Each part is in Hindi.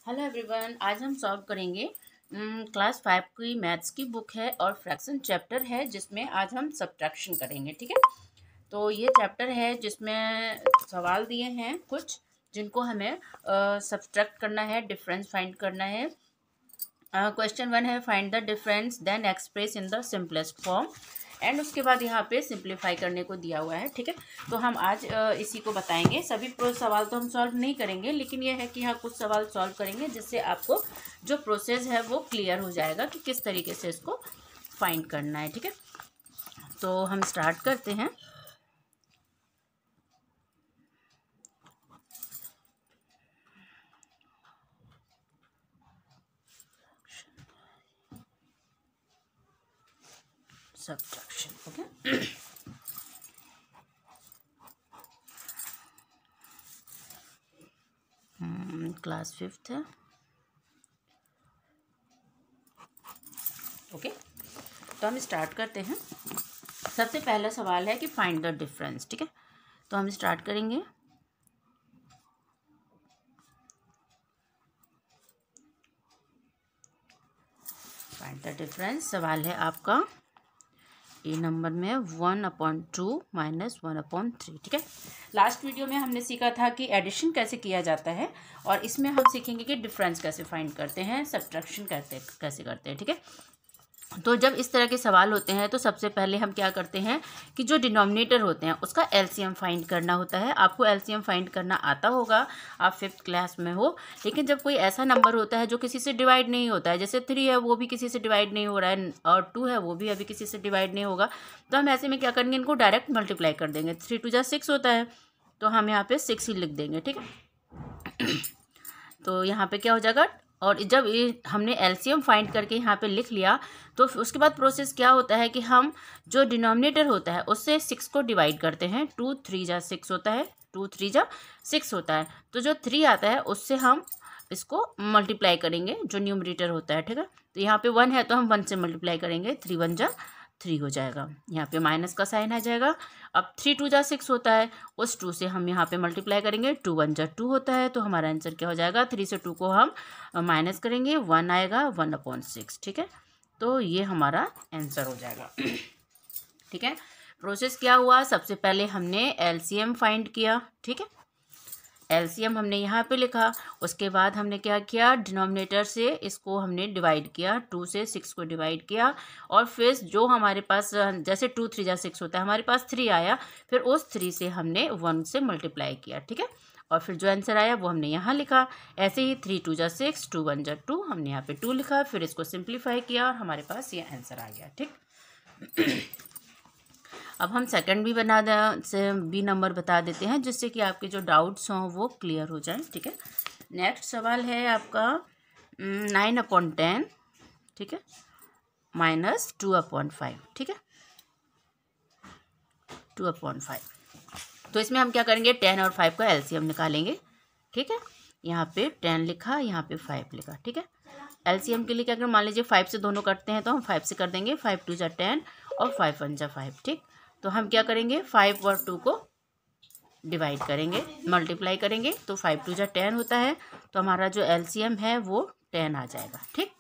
हेलो एवरीवन, आज हम सॉल्व करेंगे क्लास 5 की मैथ्स की बुक है और फ्रैक्शन चैप्टर है जिसमें आज हम सब्ट्रैक्शन करेंगे। ठीक है, तो ये चैप्टर है जिसमें सवाल दिए हैं कुछ जिनको हमें सब्ट्रैक्ट करना है, डिफरेंस फाइंड करना है। क्वेश्चन 1 है find the difference then express in the simplest form, and उसके बाद यहाँ पे सिंप्लीफाई करने को दिया हुआ है। ठीक है, तो हम आज इसी को बताएंगे। सभी सवाल तो हम सॉल्व नहीं करेंगे, लेकिन यह है कि यहाँ कुछ सवाल सॉल्व करेंगे जिससे आपको जो प्रोसेस है वो क्लियर हो जाएगा कि किस तरीके से इसको फाइंड करना है। ठीक है, तो हम स्टार्ट करते हैं। Subtraction, okay. क्लास 5 है, ओके। तो हम स्टार्ट करते हैं। सबसे पहला सवाल है कि फाइंड द डिफरेंस। ठीक है, तो हम स्टार्ट करेंगे। फाइंड द डिफरेंस सवाल है आपका ए नंबर में 1/2 - 1/3। ठीक है, लास्ट वीडियो में हमने सीखा था कि एडिशन कैसे किया जाता है, और इसमें हम सीखेंगे कि डिफरेंस कैसे फाइंड करते हैं, सब्ट्रैक्शन कैसे करते हैं। ठीक है, तो जब इस तरह के सवाल होते हैं तो सबसे पहले हम क्या करते हैं कि जो डिनोमिनेटर होते हैं उसका एलसीएम फाइंड करना होता है। आपको एलसीएम फाइंड करना आता होगा, आप 5th क्लास में हो। लेकिन जब कोई ऐसा नंबर होता है जो किसी से डिवाइड नहीं होता है, जैसे 3 है वो भी किसी से डिवाइड नहीं हो रहा है, और 2 है वो भी अभी किसी से डिवाइड नहीं होगा, तो हम ऐसे में क्या करेंगे, इनको डायरेक्ट मल्टीप्लाई कर देंगे। 3 2 6 होता है, तो हम यहाँ पे 6 ही लिख देंगे। ठीक है, तो यहाँ पे क्या हो जाएगा, और जब ये हमने एलसीएम फाइंड करके यहाँ पे लिख लिया तो उसके बाद प्रोसेस क्या होता है कि हम जो डिनोमिनेटर होता है उससे 6 को डिवाइड करते हैं। 2 3 जा 6 होता है, 2 3 जा 6 होता है, तो जो 3 आता है उससे हम इसको मल्टीप्लाई करेंगे जो न्यूमरेटर होता है। ठीक है, तो यहाँ पे 1 है तो हम 1 से मल्टीप्लाई करेंगे, 3 1 जा 3 हो जाएगा। यहाँ पे माइनस का साइन आ जाएगा। अब 3 2 जा 6 होता है, उस 2 से हम यहाँ पे मल्टीप्लाई करेंगे, 2 1 जा 2 होता है, तो हमारा आंसर क्या हो जाएगा, 3 से 2 को हम माइनस करेंगे, 1 आएगा, 1/6। ठीक है, तो ये हमारा आंसर हो जाएगा। ठीक है, प्रोसेस क्या हुआ, सबसे पहले हमने एलसीएम फाइंड किया। ठीक है, एलसीएम हमने यहाँ पे लिखा, उसके बाद हमने क्या किया, डिनोमिनेटर से इसको हमने डिवाइड किया, 2 से 6 को डिवाइड किया, और फिर जो हमारे पास जैसे 2 3 जा 6 होता है, हमारे पास 3 आया, फिर उस 3 से हमने 1 से मल्टीप्लाई किया। ठीक है, और फिर जो आंसर आया वो हमने यहाँ लिखा। ऐसे ही 3 2 जा 6, 2 1 जा 2, हमने यहाँ पे 2 लिखा, फिर इसको सिंप्लीफाई किया और हमारे पास ये आंसर आ गया। ठीक, अब हम सेकंड भी बना से बी नंबर बता देते हैं जिससे कि आपके जो डाउट्स हों वो क्लियर हो जाए। ठीक है, नेक्स्ट सवाल है आपका 9/10। ठीक है, -2/5। ठीक है, 2/5। तो इसमें हम क्या करेंगे, 10 और 5 का एलसीएम निकालेंगे। ठीक है, यहाँ पे 10 लिखा, यहाँ पे 5 लिखा। ठीक है, एलसीएम के लिए क्या करें, मान लीजिए 5 से दोनों कटते हैं तो हम 5 से कर देंगे, 5 2 जा 10 और 5 1 जा 5। ठीक, तो हम क्या करेंगे, 5 और 2 को डिवाइड करेंगे, मल्टीप्लाई करेंगे, तो 5 2 जा 10 होता है, तो हमारा जो एलसीएम है वो 10 आ जाएगा। ठीक,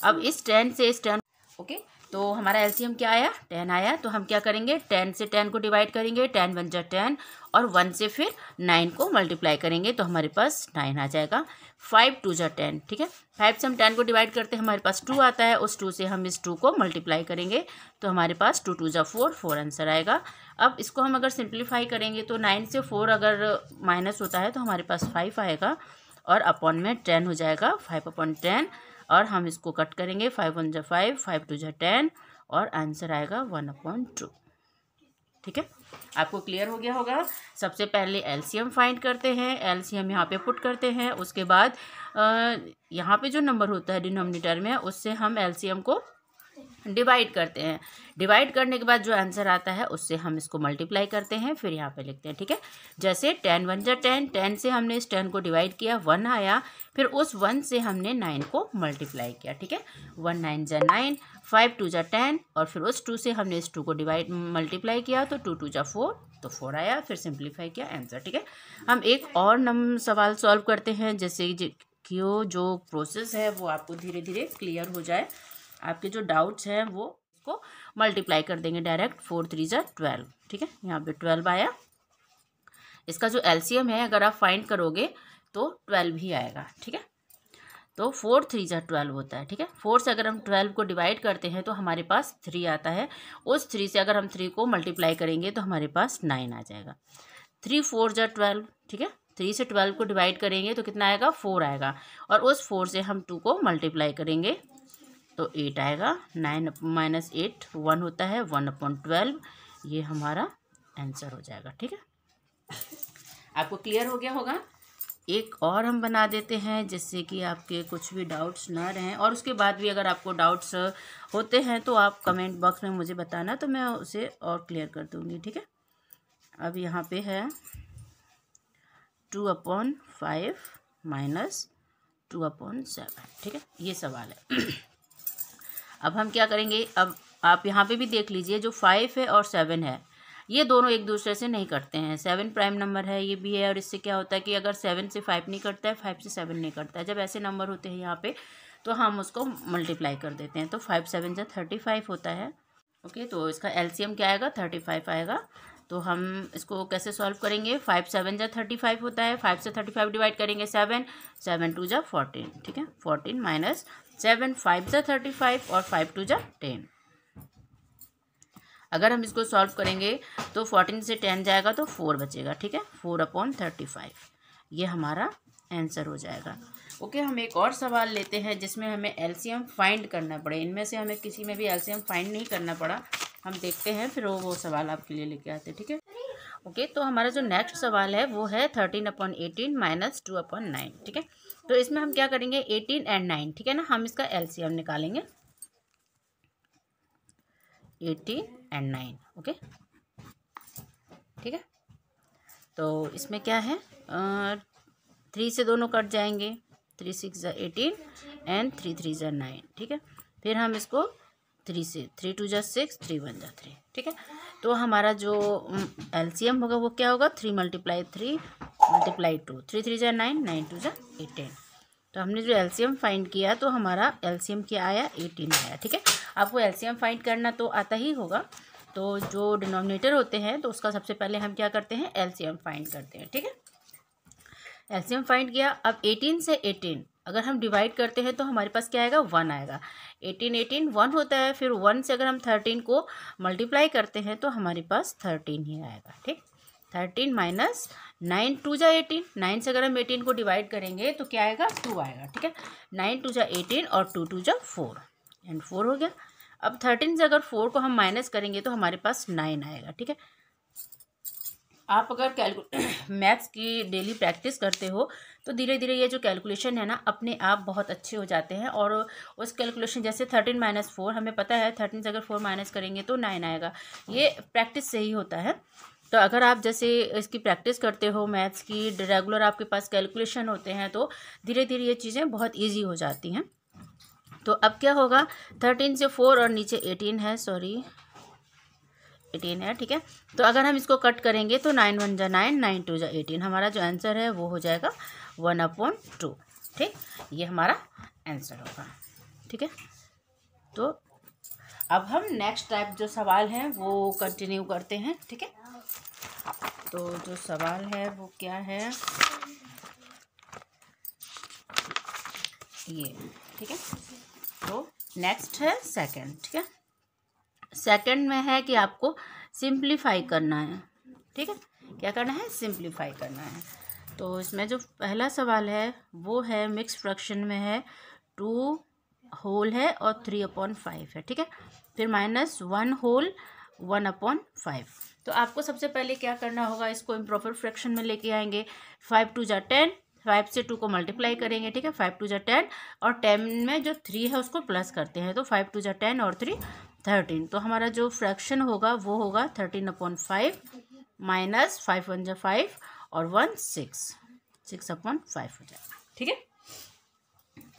अब इस 10 से इस 10, ओके, तो हमारा एलसीएम क्या आया, 10 आया, तो हम क्या करेंगे, 10 से 10 को डिवाइड करेंगे, 10 1 जा 10, और 1 से फिर 9 को मल्टीप्लाई करेंगे, तो हमारे पास 9 आ जाएगा। 5 2 जा 10। ठीक है, 5 से हम 10 को डिवाइड करते हैं, हमारे पास 2 आता है, उस 2 से हम इस 2 को मल्टीप्लाई करेंगे, तो हमारे पास 2 2 जा 4, 4 आंसर आएगा। अब इसको हम अगर सिंप्लीफाई करेंगे तो 9 से 4 अगर माइनस होता है तो हमारे पास 5 आएगा, और अपॉन में 10 हो जाएगा, 5/10, और हम इसको कट करेंगे, 5 1 जा 5, 5 2 जा 10, और आंसर आएगा 1/2। ठीक है, आपको क्लियर हो गया होगा। सबसे पहले एलसीएम फाइंड करते हैं, एलसीएम यहाँ पे पुट करते हैं, उसके बाद यहाँ पे जो नंबर होता है डिनोमिनेटर में उससे हम एलसीएम को डिवाइड करते हैं। डिवाइड करने के बाद जो आंसर आता है उससे हम इसको मल्टीप्लाई करते हैं, फिर यहाँ पे लिखते हैं। ठीक है, जैसे 10 1 जा 10, 10 से हमने इस 10 को डिवाइड किया, 1 आया, फिर उस 1 से हमने 9 को मल्टीप्लाई किया। ठीक है, 1 9 जा 9, 5 2 जा 10, और फिर उस 2 से हमने इस 2 को डिवाइड मल्टीप्लाई किया, तो 2 2 जा 4, तो 4 आया, फिर सिंप्लीफाई किया, आंसर। ठीक है, हम एक और सवाल सॉल्व करते हैं, जैसे जो प्रोसेस है वो आपको धीरे धीरे क्लियर हो जाए, आपके जो डाउट्स हैं वो इसको मल्टीप्लाई कर देंगे डायरेक्ट। 4 3 जा 12, ठीक है, यहाँ पे 12 आया। इसका जो एलसीएम है अगर आप फाइंड करोगे तो 12 ही आएगा, ठीक है। तो 4 3 जा 12 होता है, ठीक है। 4 से अगर हम 12 को डिवाइड करते हैं तो हमारे पास 3 आता है। उस 3 से अगर हम 3 को मल्टीप्लाई करेंगे तो हमारे पास 9 आ जाएगा। 3 4 जा 12, ठीक है। 3 से 12 को डिवाइड करेंगे तो कितना आएगा, 4 आएगा। और उस 4 से हम 2 को मल्टीप्लाई करेंगे तो 8 आएगा। 9 माइनस 8 1 होता है, 1/12 ये हमारा आंसर हो जाएगा, ठीक है। आपको क्लियर हो गया होगा। एक और हम बना देते हैं जिससे कि आपके कुछ भी डाउट्स ना रहें, और उसके बाद भी अगर आपको डाउट्स होते हैं तो आप कमेंट बॉक्स में मुझे बताना, तो मैं उसे और क्लियर कर दूँगी, ठीक है। अब यहाँ पे है 2/5 माइनस 2/7, ठीक है, ये सवाल है। अब हम क्या करेंगे, अब आप यहाँ पे भी देख लीजिए, जो 5 है और 7 है ये दोनों एक दूसरे से नहीं कटते हैं। 7 प्राइम नंबर है, ये भी है, और इससे क्या होता है कि अगर 7 से 5 नहीं कटता है, 5 से 7 नहीं कटता है। जब ऐसे नंबर होते हैं यहाँ पे तो हम उसको मल्टीप्लाई कर देते हैं, तो 5 7 जा 35 होता है। ओके, तो इसका एलसीएम क्या आएगा, 35 आएगा। तो हम इसको कैसे सॉल्व करेंगे, 5 7 जा 35 होता है, 5 से 35 डिवाइड करेंगे 7 7 2 जा 14, ठीक है। 14 माइनस 7 5 जा 35 और 5 2 जा 10। अगर हम इसको सॉल्व करेंगे तो 14 से 10 जाएगा तो 4 बचेगा, ठीक है। 4/35 ये हमारा आंसर हो जाएगा। ओके, हम एक और सवाल लेते हैं जिसमें हमें एलसीएम फाइंड करना पड़े। इनमें से हमें किसी में भी एलसीएम फाइंड नहीं करना पड़ा, हम देखते हैं फिर वो सवाल आपके लिए लेके आते हैं, ठीक है। ओके, तो हमारा जो नेक्स्ट सवाल है वो है 13/18 माइनस 2/9, ठीक है। तो इसमें हम क्या करेंगे, 18 और 9, ठीक है ना, हम इसका एलसीएम निकालेंगे। 18 और 9, ओके, ठीक है। तो इसमें क्या है, 3 से दोनों कट जाएंगे, 3 6 जा 18 एंड 3 3 जा 9, ठीक है। फिर हम इसको 3 से 3 2 जा 6 3 1 जा 3, ठीक है। तो हमारा जो एलसीएम होगा वो क्या होगा, 3 × 3 × 2, 3 3 जा 9 9 2 जा 18। तो हमने जो एलसीएम फाइंड किया तो हमारा एलसीएम क्या आया, 18 आया, ठीक है। आपको एलसीएम फाइंड करना तो आता ही होगा। तो जो डिनोमिनेटर होते हैं तो उसका सबसे पहले हम क्या करते हैं, एलसीएम फाइंड करते हैं, ठीक है। एलसीएम फाइंड किया। अब 18 से 18 अगर हम डिवाइड करते हैं तो हमारे पास क्या आएगा, 1 आएगा। 18 18 1 होता है, फिर 1 से अगर हम 13 को मल्टीप्लाई करते हैं तो हमारे पास 13 ही आएगा, ठीक। 13 माइनस 9 2 जा 18, 9 से अगर हम 18 को डिवाइड करेंगे तो क्या आएगा, 2 आएगा, ठीक है। 9 2 जा 18 और 2 2 जा 4 एंड 4 हो गया। अब 13 से अगर 4 को हम माइनस करेंगे तो हमारे पास 9 आएगा, ठीक है। आप अगर मैथ्स की डेली प्रैक्टिस करते हो तो धीरे धीरे ये जो कैलकुलेशन है ना अपने आप बहुत अच्छे हो जाते हैं। और उस कैलकुलेशन जैसे 13 माइनस 4 हमें पता है, 13 से अगर 4 माइनस करेंगे तो 9 आएगा। ये प्रैक्टिस से ही होता है। तो अगर आप जैसे इसकी प्रैक्टिस करते हो मैथ्स की, रेगुलर आपके पास कैलकुलेशन होते हैं तो धीरे धीरे ये चीज़ें बहुत ईजी हो जाती हैं। तो अब क्या होगा, 13 से 4 और नीचे 18 है, 18 है, ठीक है। तो अगर हम इसको कट करेंगे तो 9 1 जा 9 9 2 जा 18, हमारा जो आंसर है वो हो जाएगा 1/2, ठीक। ये हमारा आंसर होगा, ठीक है। तो अब हम नेक्स्ट टाइप जो सवाल हैं वो कंटिन्यू करते हैं, ठीक है। तो जो सवाल है वो क्या है, ये, ठीक है। तो नेक्स्ट है सेकंड, ठीक है। सेकंड में है कि आपको सिंप्लीफाई करना है, ठीक है। क्या करना है, सिंप्लीफाई करना है। तो इसमें जो पहला सवाल है वो है मिक्स फ्रैक्शन में है, 2 होल है और 3/5 है, ठीक है। फिर -1 होल 1/5। तो आपको सबसे पहले क्या करना होगा, इसको इम्प्रॉपर फ्रैक्शन में लेके आएंगे। 5 2 जा 10, 5 से 2 को मल्टीप्लाई करेंगे, ठीक है। 5 2 जा 10 और 10 में जो 3 है उसको प्लस करते हैं, तो 5 2 जा 10 और 3 13। तो हमारा जो फ्रैक्शन होगा वो होगा 13/5 माइनस 5 1 जा 5 और 1 6 6/5 हो जाएगा, ठीक है।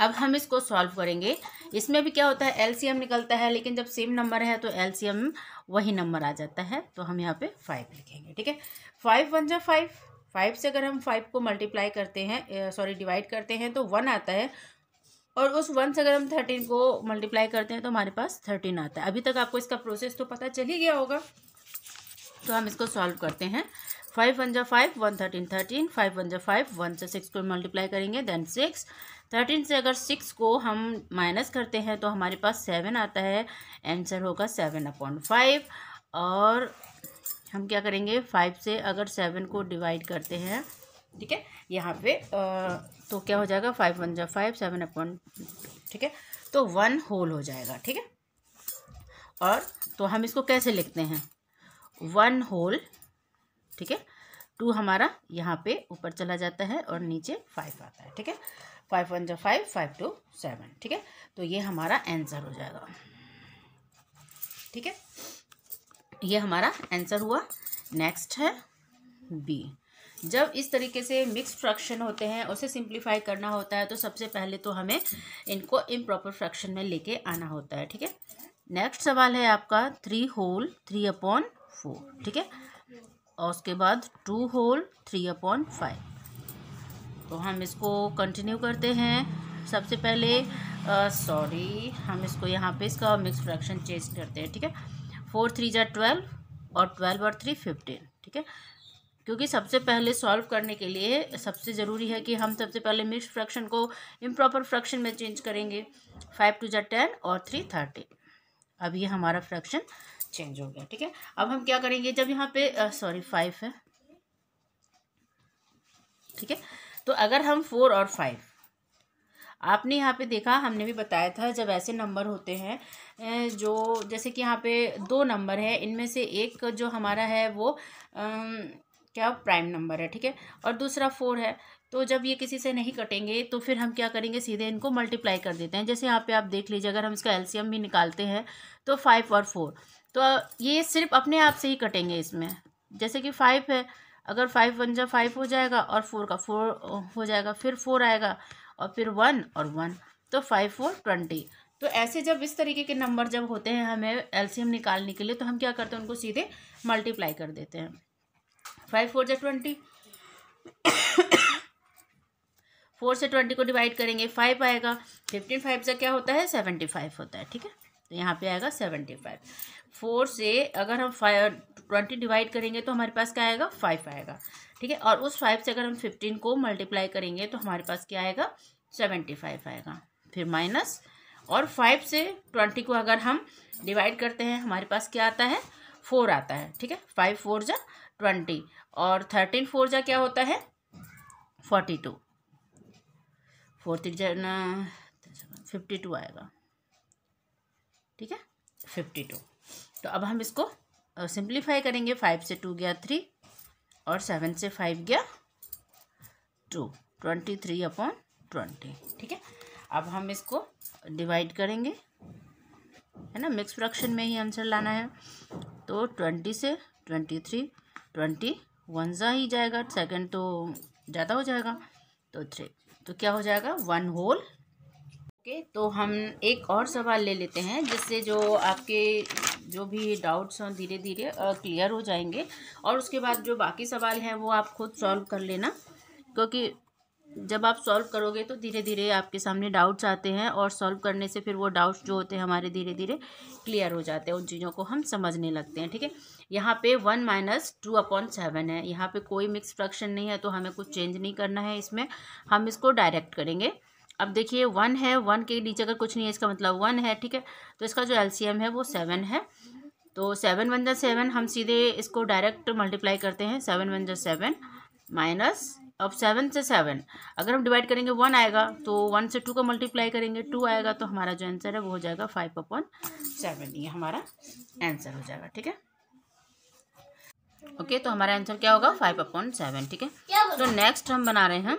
अब हम इसको सॉल्व करेंगे। इसमें भी क्या होता है, एलसीएम निकलता है, लेकिन जब सेम नंबर है तो एलसीएम वही नंबर आ जाता है। तो हम यहाँ पे 5 लिखेंगे, ठीक है। 5 1 जा 5, 5 से अगर हम 5 को मल्टीप्लाई करते हैं, सॉरी डिवाइड करते हैं तो 1 आता है, और उस 1 से अगर हम 13 को मल्टीप्लाई करते हैं तो हमारे पास 13 आता है। अभी तक आपको इसका प्रोसेस तो पता चल ही गया होगा। तो हम इसको सॉल्व करते हैं। 5 1 जा 5, 1 13 13, 5 1 जा 5, 1 से 6 को मल्टीप्लाई करेंगे, देन 6, 13 से अगर 6 को हम माइनस करते हैं तो हमारे पास 7 आता है। आंसर होगा 7/5। और हम क्या करेंगे, 5 से अगर 7 को डिवाइड करते हैं, ठीक है, यहाँ पे तो क्या हो जाएगा, 5 1 जा 5, 7/, ठीक है, तो 1 होल हो जाएगा, ठीक है। और तो हम इसको कैसे लिखते हैं, 1 होल, ठीक है, 2 हमारा यहाँ पे ऊपर चला जाता है और नीचे 5 आता है, ठीक है। 5 1 जा 5, 5 2 7, ठीक है, तो ये हमारा आंसर हो जाएगा, ठीक है, ये हमारा आंसर हुआ। नेक्स्ट है बी। जब इस तरीके से मिक्स्ड फ्रैक्शन होते हैं, उसे सिंप्लीफाई करना होता है, तो सबसे पहले तो हमें इनको इम्प्रॉपर फ्रैक्शन में लेके आना होता है, ठीक है। नेक्स्ट सवाल है आपका 3 होल 3/4, ठीक है, और उसके बाद 2 होल 3/5। तो हम इसको कंटिन्यू करते हैं। सबसे पहले हम इसको यहाँ पे इसका मिक्स फ्रैक्शन चेंज करते हैं, ठीक है। 4 3 जा 12, और 12 और 3 15, ठीक है, क्योंकि सबसे पहले सॉल्व करने के लिए सबसे ज़रूरी है कि हम सबसे पहले मिक्स फ्रैक्शन को इम्प्रॉपर फ्रैक्शन में चेंज करेंगे। 5 2 जा 10, और 3 30। अब ये हमारा फ्रैक्शन चेंज हो गया, ठीक है। अब हम क्या करेंगे, जब यहाँ पे 5 है, ठीक है, तो अगर हम 4 और 5, आपने यहाँ पे देखा, हमने भी बताया था, जब ऐसे नंबर होते हैं जो जैसे कि यहाँ पे 2 नंबर है, इनमें से एक जो हमारा है वो क्या प्राइम नंबर है, ठीक है, और दूसरा 4 है, तो जब ये किसी से नहीं कटेंगे तो फिर हम क्या करेंगे, सीधे इनको मल्टीप्लाई कर देते हैं। जैसे यहाँ पे आप देख लीजिए, अगर हम इसका एलसीएम भी निकालते हैं तो 5 और 4, तो ये सिर्फ अपने आप से ही कटेंगे इसमें। जैसे कि 5 है, अगर 5 1 जा 5 हो जाएगा, और 4 का 4 हो जाएगा, फिर 4 आएगा, और फिर 1 और 1, तो 5 4 20। तो ऐसे जब इस तरीके के नंबर जब होते हैं हमें एलसीएम निकालने के लिए, तो हम क्या करते हैं, उनको सीधे मल्टीप्लाई कर देते हैं। 5 4 जा 20, 4 से 20 को डिवाइड करेंगे, 5 आएगा। 15 5 से क्या होता है, 75 होता है, ठीक है, तो यहाँ पे आएगा 75। 4 से अगर हम 20 डिवाइड करेंगे तो हमारे पास क्या आएगा, 5 आएगा, ठीक है, और उस 5 से अगर हम 15 को मल्टीप्लाई करेंगे तो हमारे पास क्या आएगा, 75 आएगा। फिर माइनस, और 5 से 20 को अगर हम डिवाइड करते हैं, हमारे पास क्या आता है, 4 आता है, ठीक है। 5 4 जा 20, और 13 4 जा क्या होता है, 42, 4 3 जा 52 आएगा, ठीक है, 52। तो अब हम इसको सिंप्लीफाई करेंगे। 5 से 2 गया 3, और 7 से 5 गया 2, 23/20, ठीक है। अब हम इसको डिवाइड करेंगे, है ना, मिक्स फ्रैक्शन में ही आंसर लाना है। तो 20 से 23, 21 जा ही जाएगा, सेकंड तो ज़्यादा हो जाएगा, तो 3, तो क्या हो जाएगा, 1 होल। ओके, तो हम एक और सवाल ले लेते हैं, जिससे जो आपके जो भी डाउट्स हैं धीरे धीरे क्लियर हो जाएंगे, और उसके बाद जो बाकी सवाल हैं वो आप खुद सॉल्व कर लेना, क्योंकि जब आप सॉल्व करोगे तो धीरे धीरे आपके सामने डाउट्स आते हैं, और सॉल्व करने से फिर वो डाउट्स जो होते हैं हमारे धीरे धीरे क्लियर हो जाते हैं, उन चीज़ों को हम समझने लगते हैं, ठीक है। यहाँ पे 1 - 2/7 है, यहाँ पे कोई मिक्स फ्रैक्शन नहीं है, तो हमें कुछ चेंज नहीं करना है इसमें, हम इसको डायरेक्ट करेंगे। अब देखिए 1 है, 1 के नीचे अगर कुछ नहीं है, इसका मतलब 1 है, ठीक है, तो इसका जो एलसीएम है वो 7 है, तो 7 1 जा 7, हम सीधे इसको डायरेक्ट मल्टीप्लाई करते हैं। 7 1 जा 7, माइनस, अब 7 से 7 अगर हम डिवाइड करेंगे 1 आएगा, तो 1 से 2 को मल्टीप्लाई करेंगे, 2 आएगा, तो हमारा जो आंसर है वो हो जाएगा 5/7, ये हमारा आंसर हो जाएगा, ठीक है। ओके, तो हमारा आंसर क्या होगा, 5/7, ठीक है। तो नेक्स्ट हम बना रहे हैं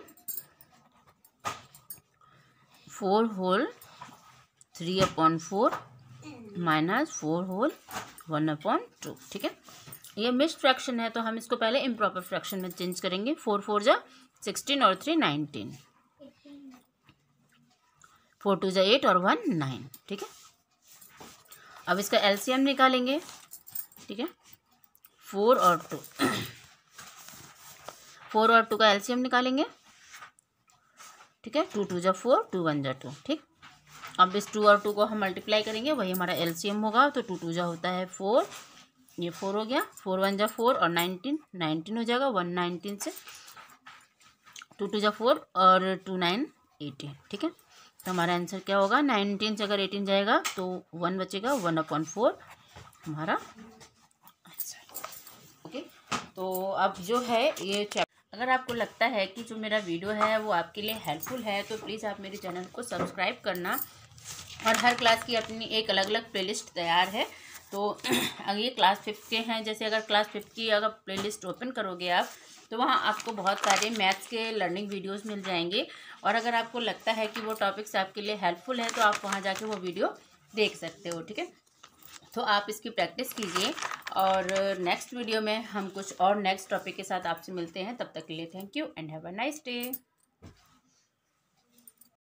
4 होल 3/4 माइनस 4 होल 1/2, ठीक है। ये मिक्स्ड फ्रैक्शन है, तो हम इसको पहले इम्प्रॉपर फ्रैक्शन में चेंज करेंगे। 4 4 जा 16, और 3 19, 4 2 जा 8, और 1 9, ठीक है। अब इसका एलसीएम निकालेंगे, ठीक है, 4 और 2, 4 और 2 का एलसीएम निकालेंगे, ठीक है। 2 2 जा 4, 2 1 जा 2, ठीक। अब इस 2 और 2 को हम मल्टीप्लाई करेंगे, वही हमारा एलसीएम होगा। तो 2 2 जा होता है 4, ये 4 हो गया, 4 1 जा 4 और 19 हो जाएगा। 119 से 2 2 जा 4 और 2 9 18, ठीक है। तो हमारा आंसर क्या होगा, 19 से अगर 18 जाएगा तो 1 बचेगा, 1/4 हमारा आंसर। ओके, तो अब जो है ये अगर आपको लगता है कि जो मेरा वीडियो है वो आपके लिए हेल्पफुल है तो प्लीज़ आप मेरे चैनल को सब्सक्राइब करना। और हर क्लास की अपनी एक अलग अलग प्लेलिस्ट तैयार है। तो अगर ये क्लास 5 के हैं, जैसे अगर क्लास 5 की अगर प्लेलिस्ट ओपन करोगे आप तो वहाँ आपको बहुत सारे मैथ्स के लर्निंग वीडियोस मिल जाएंगे। और अगर आपको लगता है कि वो टॉपिक्स आपके लिए हेल्पफुल है तो आप वहाँ जाके वो वीडियो देख सकते हो, ठीक है। तो आप इसकी प्रैक्टिस कीजिए और नेक्स्ट वीडियो में हम कुछ और नेक्स्ट टॉपिक के साथ आपसे मिलते हैं। तब तक के लिए thank you and have a nice day.